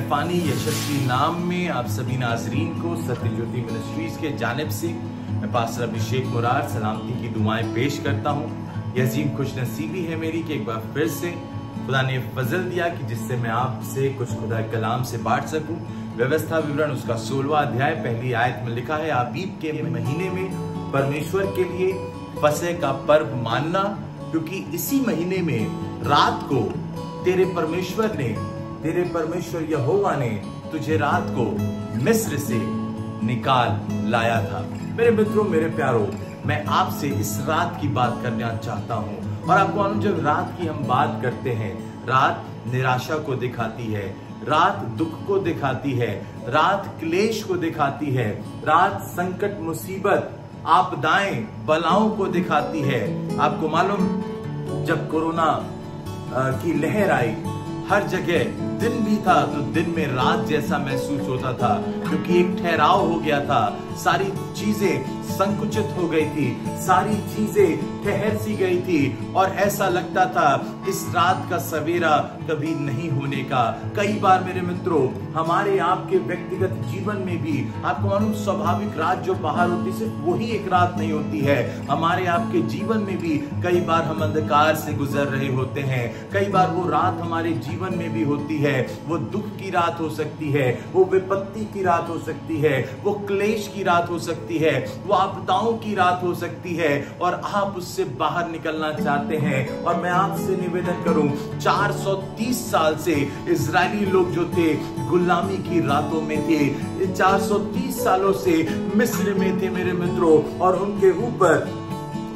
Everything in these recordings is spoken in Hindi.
फ़ानी यशस्वी नाम में आप सभी नाजरीन को सत्यज्योति मिनिस्ट्रीज के जानिब से मैं पास्टर अभिषेक मुरार सलामती की दुआएं पेश करता हूँ। यह अजीम खुशनसीबी है मेरी कि एक बार फिर से खुदा ने फजल दिया कि जिससे मैं आपसे कुछ खुदा कलाम से बांट सकूं। व्यवस्था विवरण उसका 16वां अध्याय पहली आयत में लिखा है, आबीब के महीने में परमेश्वर के लिए फसह का पर्व मानना, क्योंकि इसी महीने में रात को तेरे परमेश्वर यहोवा ने तुझे रात को मिस्र से निकाल लाया था। मेरे मित्रों, मेरे प्यारों, मैं आपसे इस रात की बात करना चाहता हूं। और आपको मालूम, जब रात की हम बात करते हैं, रात निराशा को दिखाती है, रात दुख को दिखाती है, रात क्लेश को दिखाती है, रात संकट मुसीबत आपदाएं बलाओं को दिखाती है। आपको मालूम, जब कोरोना की लहर आई, हर जगह दिन भी था तो दिन में रात जैसा महसूस होता था, क्योंकि एक ठहराव हो गया था, सारी चीजें संकुचित हो गई थी, सारी चीजें ठहर सी गई थी और ऐसा लगता था इस रात का सवेरा कभी नहीं होने का। कई बार मेरे मित्रों, हमारे आपके व्यक्तिगत जीवन में भी आपको मालूम, स्वाभाविक रात जो बाहर होती है सिर्फ वही एक रात नहीं होती है। हमारे आपके जीवन में भी कई बार हम अंधकार से गुजर रहे होते हैं, कई बार वो रात हमारे जीवन में भी होती है। वो दुख की रात हो सकती है, वो विपत्ति की रात हो सकती है, वो क्लेश की रात हो सकती है, वो आपदाओं की रात हो सकती है और आप उससे बाहर निकलना चाहते हैं। और मैं आपसे निवेदन करूं, 430 साल से इजरायली लोग जो थे गुलामी की रातों में थे, 430 सालों से मिस्र में थे मेरे मित्रों, और उनके ऊपर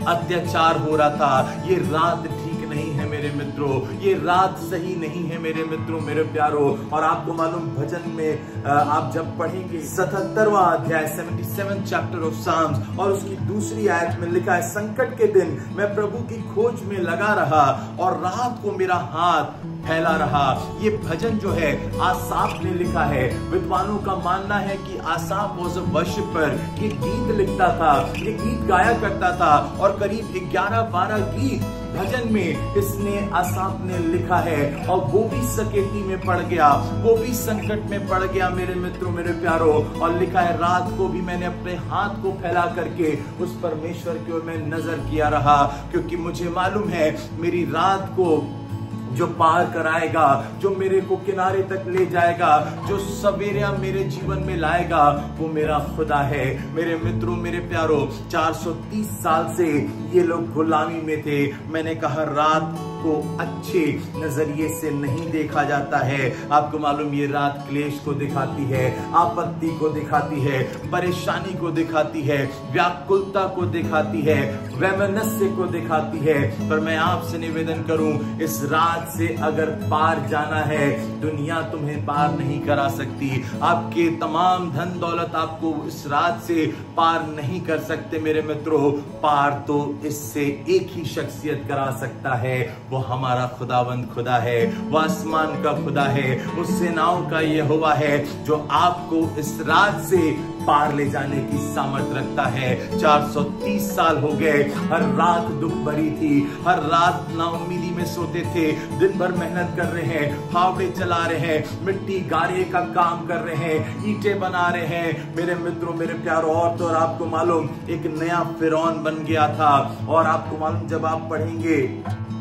अत्याचार हो रहा था। ये रात ठीक नहीं है मेरे मित्रों, ये रात सही नहीं है मेरे मित्रों, मेरे प्यारों। और आपको मालूम, भजन में आप जब पढ़ेंगे 77वां अध्याय 77 चैप्टर ऑफ साम्स और उसकी दूसरी आयत में लिखा है, संकट के दिन मैं प्रभु की खोज में लगा रहा और रात को मेरा हाथ फैला रहा। ये भजन जो है आसाफ ने लिखा है। विद्वानों का मानना है कि आसाफ वाज अ वर्शिपर, ये गीत लिखता था, ये गीत गाया करता था और करीब 11-12 गीत भजन में इसने आसाफ ने लिखा है। और वो भी सकेती में पड़ गया, वो भी संकट में पड़ गया मेरे मित्रों, मेरे प्यारों। और लिखा है, रात को भी मैंने अपने हाथ को फैला करके उस परमेश्वर की ओर मैं नजर किया रहा, क्योंकि मुझे मालूम है मेरी रात को जो पार कराएगा, जो मेरे को किनारे तक ले जाएगा, जो सवेरा मेरे जीवन में लाएगा, वो मेरा खुदा है। मेरे मित्रों, मेरे प्यारों, 430 साल से ये लोग गुलामी में थे। मैंने कहा, रात को अच्छे नजरिए से नहीं देखा जाता है। आपको मालूम, ये रात क्लेश को दिखाती है, आपत्ति को दिखाती है, परेशानी को दिखाती है, व्याकुलता को दिखाती है, वैमनस्य को दिखाती है। पर मैं आपसे निवेदन करूं, इस रात से अगर पार जाना है, दुनिया तुम्हें पार नहीं करा सकती। आपके तमाम धन दौलत आपको इस रात से पार नहीं कर सकते मेरे मित्रों। पार तो इससे एक ही शख्सियत करा सकता है, वो हमारा खुदावंद खुदा है, वो आसमान का खुदा है, वो सेनाओं का यहोवा है, जो आपको इस रात से पार ले जाने की सामर्थ रखता है। 430 साल हो गए, हर रात दुख भरी थी, हर रात नाउम्मीदी में सोते थे, दिन भर मेहनत कर रहे हैं, फावड़े चला रहे हैं, मिट्टी गारे का काम कर रहे हैं, ईंटें बना रहे हैं मेरे मित्रों, मेरे प्यारों। और तो और आपको मालूम, एक नया फिरौन बन गया था। और आपको मालूम, जब आप पढ़ेंगे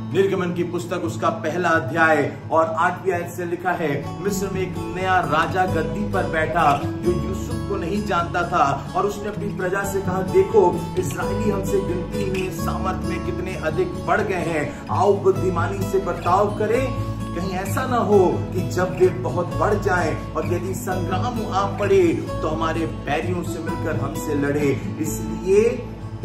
निर्गमन की पुस्तक उसका पहला अध्याय और 8वीं आयत से लिखा है, मिस्र में एक नया राजा गद्दी पर बैठा जो यूसुफ को नहीं जानता था, और उसने अपनी प्रजा से कहा, देखो इस्राएली हमसे गिनती में, सामर्थ में कितने अधिक बढ़ गए हैं, आओ बुद्धिमानी से बर्ताव करें, कहीं ऐसा ना हो कि जब वे बहुत बढ़ जाएं और यदि संग्राम आ पड़े तो हमारे बैरियों से मिलकर हमसे लड़े। इसलिए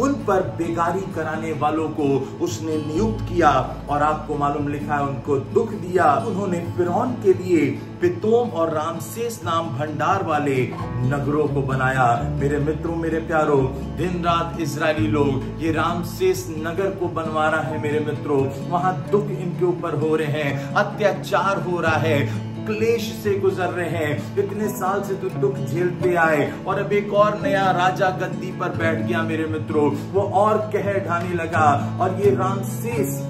उन पर बेगारी कराने वालों को उसने नियुक्त किया। और आपको मालूम, लिखा है, उनको दुख दिया। उन्होंने फिरौन के लिए पितोम और रामसेस नाम भंडार वाले नगरों को बनाया। मेरे मित्रों, मेरे प्यारों, दिन रात इजरायली लोग ये रामसेस नगर को बनवा रहा है मेरे मित्रों। वहां दुख इनके ऊपर हो रहे हैं, अत्याचार हो रहा है, क्लेश से गुजर रहे हैं। इतने साल से तो दुख झेलते आए और अब एक और नया राजा गद्दी पर बैठ गया मेरे मित्रों। वो और कहर ढाने लगा और ये रामसेस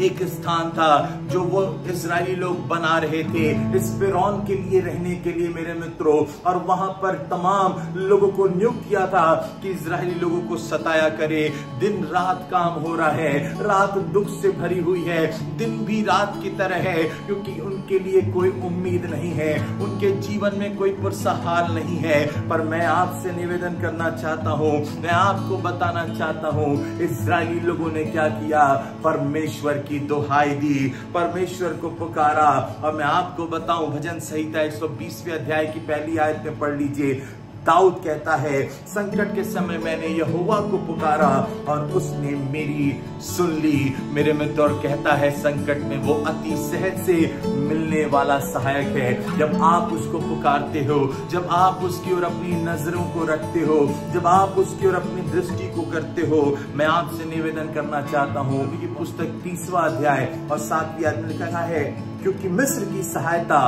एक स्थान था जो वो इजरायली लोग बना रहे थे इस फिरौन के लिए रहने के लिए मेरे मित्रों, और वहां पर तमाम लोगों को नियुक्त किया था कि इजरायली लोगों को सताया करे। दिन रात काम हो रहा है, रात दुख से भरी हुई है, दिन भी रात की तरह है, क्योंकि उनके लिए कोई उम्मीद नहीं है, उनके जीवन में कोई पुरसहार नहीं है। पर मैं आपसे निवेदन करना चाहता हूं, मैं आपको बताना चाहता हूं, इजरायली लोगों ने क्या किया, परमेश्वर की दुहाई दी, परमेश्वर को पुकारा। और मैं आपको बताऊं, भजन संहिता 120वें अध्याय की पहली आयत में पढ़ लीजिए। दाऊद कहता है, संकट के समय मैंने यहोवा को पुकारा और उसने मेरी सुन ली। मेरे मित्र, और कहता है संकट में वो अति सहज से मिलने वाला सहायक है। जब आप उसको पुकारते हो, जब आप उसकी ओर अपनी नजरों को रखते हो, जब आप उसकी ओर अपनी दृष्टि को करते हो, मैं आपसे निवेदन करना चाहता हूँ कि पुस्तक 30वां अध्याय और 7वीं आयत में लिखा है, क्योंकि मिस्र की सहायता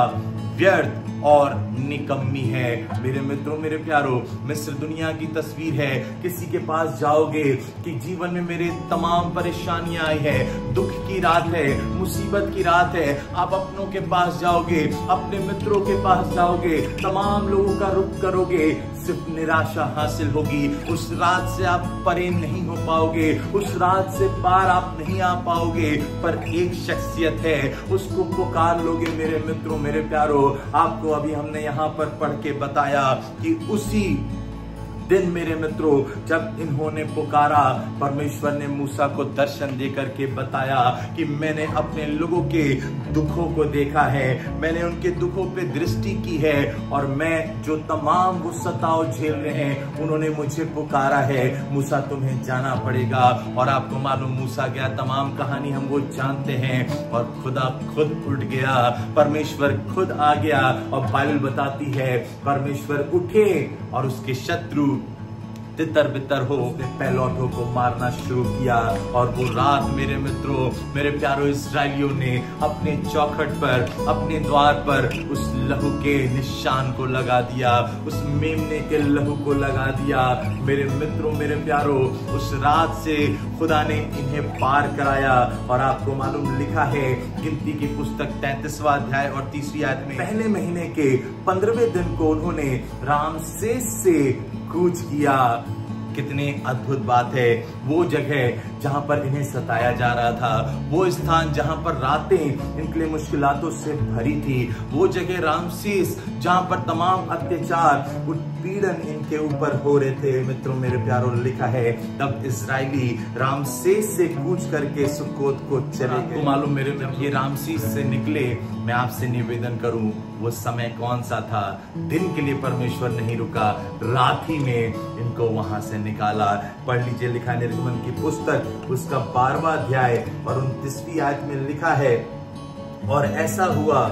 व्यर्थ और निकम्मी है। मेरे मित्रों, मेरे प्यारों, मिस्र दुनिया की तस्वीर है। किसी के पास जाओगे कि जीवन में मेरे तमाम परेशानियां आई है, दुख की रात है, मुसीबत की रात है, आप अपनों के पास जाओगे, अपने मित्रों के पास जाओगे, तमाम लोगों का रुख करोगे, सिर्फ निराशा हासिल होगी। उस रात से आप परे नहीं हो पाओगे, उस रात से पार आप नहीं आ पाओगे। पर एक शख्सियत है, उसको पुकार लोगे मेरे मित्रों, मेरे प्यारों। आपको अभी हमने यहां पर पढ़ के बताया कि उसी दिन मेरे मित्रों, जब इन्होंने पुकारा, परमेश्वर ने मूसा को दर्शन देकर के बताया कि मैंने अपने लोगों के दुखों को देखा है, मैंने उनके दुखों पे दृष्टि की है, और मैं जो तमाम वो सताव झेल रहे हैं, उन्होंने मुझे पुकारा है। मूसा, तुम्हें जाना पड़ेगा। और आपको मालूम, मूसा गया, तमाम कहानी हम वो जानते हैं, और खुदा खुद उठ गया, परमेश्वर खुद आ गया। और बाइबल बताती है, परमेश्वर उठे और उसके शत्रु तितर बितर हो पहलौठों को मारना शुरू किया। और वो रात मेरे मित्रों, मेरे प्यारों, इस्राएलियों ने अपने चौखट पर, अपने द्वार पर उस लहू के निशान को लगा दिया, उस मेमने के लहू को लगा दिया। मेरे मित्रों, मेरे प्यारों, उस रात से खुदा ने इन्हें पार कराया। और आपको मालूम, लिखा है गिनती की पुस्तक 33वां अध्याय और 3वीं आयत में, पहले महीने के 15वें दिन को उन्होंने रामसेस से कूच किया। कितने अद्भुत बात है। वो जगह जहां पर इन्हें सताया जा रहा था, वो स्थान जहां पर रातें इनके लिए मुश्किलातों से भरी थी, वो जगह रामसेस जहां पर तमाम अत्याचार, उत्पीड़न इनके ऊपर हो रहे थे। मित्रों, मेरे प्यारों, लिखा है तब इजरायली रामसेस से कूच करके सुक्कोत को चले गए। मालूम मेरे जब ये रामसेस से निकले, मैं आपसे निवेदन करूं, वो समय कौन सा था? दिन के लिए परमेश्वर नहीं रुका, रात ही में इनको वहां से निकाला। पढ़ लीजिए, लिखा है निर्गमन की पुस्तक उसका 12वां अध्याय और 29वीं आयत में लिखा है, और ऐसा हुआ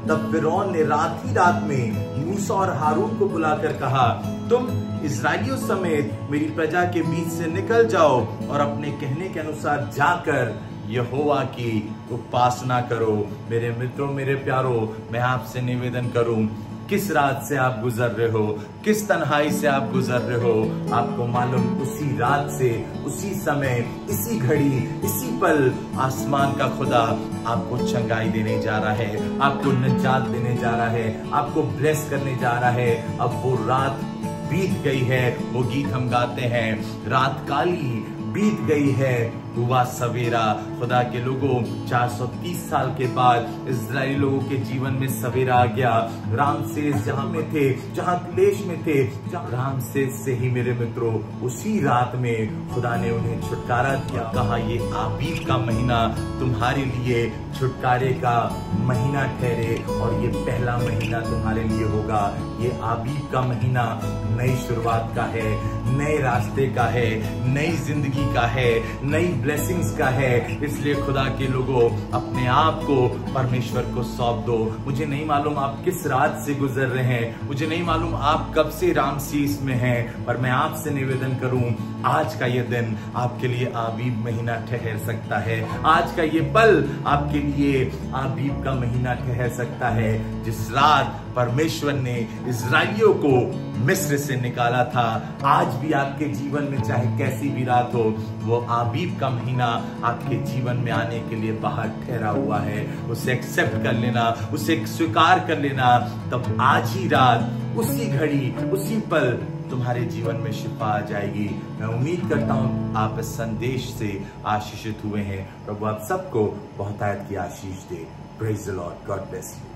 तब फिरौन ने रात ही रात में मूसा और हारून को बुलाकर कहा, तुम इस्राएलियों समेत मेरी प्रजा के बीच से निकल जाओ और अपने कहने के अनुसार जाकर यहोवा की उपासना करो। मेरे मित्रों, मेरे प्यारों, मैं आपसे निवेदन करूं, किस रात से आप गुजर रहे हो, किस तन्हाई से आप गुजर रहे हो, आपको मालूम, उसी रात से, उसी समय, इसी घड़ी, इसी पल आसमान का खुदा आपको चंगाई देने जा रहा है, आपको निजात देने जा रहा है, आपको ब्लेस करने जा रहा है। अब वो रात बीत गई है, वो गीत हम गाते हैं, रात काली बीत गई है, हुआ सवेरा। खुदा के लोगों, 430 साल के बाद इजरायली लोगों के जीवन में सवेरा आ गया। रामसेस जहां में थे, जहां क्लेश में थे, रामसेस से ही मेरे मित्रों, उसी रात में खुदा ने उन्हें छुटकारा दिया। कहा, ये आबीब का महीना तुम्हारे लिए छुटकारे का महीना ठहरे, और ये पहला महीना तुम्हारे लिए होगा। ये आबीब का महीना नई शुरुआत का है, नए रास्ते का है, नई जिंदगी का है, नई ब्लेसिंग्स का है। इसलिए खुदा के लोगों, अपने आप को परमेश्वर को सौंप दो। मुझे नहीं मालूम आप किस रात से गुजर रहे हैं, मुझे नहीं मालूम आप कब से रामसेस में हैं, पर मैं आपसे निवेदन करूं, आज का ये दिन आपके लिए आबीब महीना ठहर सकता है। आज का ये पल आपके लिए आबीब का महीना ठहर सकता है। जिस रात परमेश्वर ने इस्राएलियों को मिस्र से निकाला था, आज भी आपके जीवन में चाहे कैसी भी रात हो, वो आबीब का महीना आपके जीवन में आने के लिए बाहर ठहरा हुआ है। उसे एक्सेप्ट कर लेना, उसे स्वीकार कर लेना, तब आज ही रात, उसी घड़ी, उसी पल तुम्हारे जीवन में शिफा आ जाएगी। मैं उम्मीद करता हूं आप इस संदेश से आशीषित हुए हैं। प्रभु आप सबको बहुत आयत की आशीष दे। Praise the Lord. God bless you.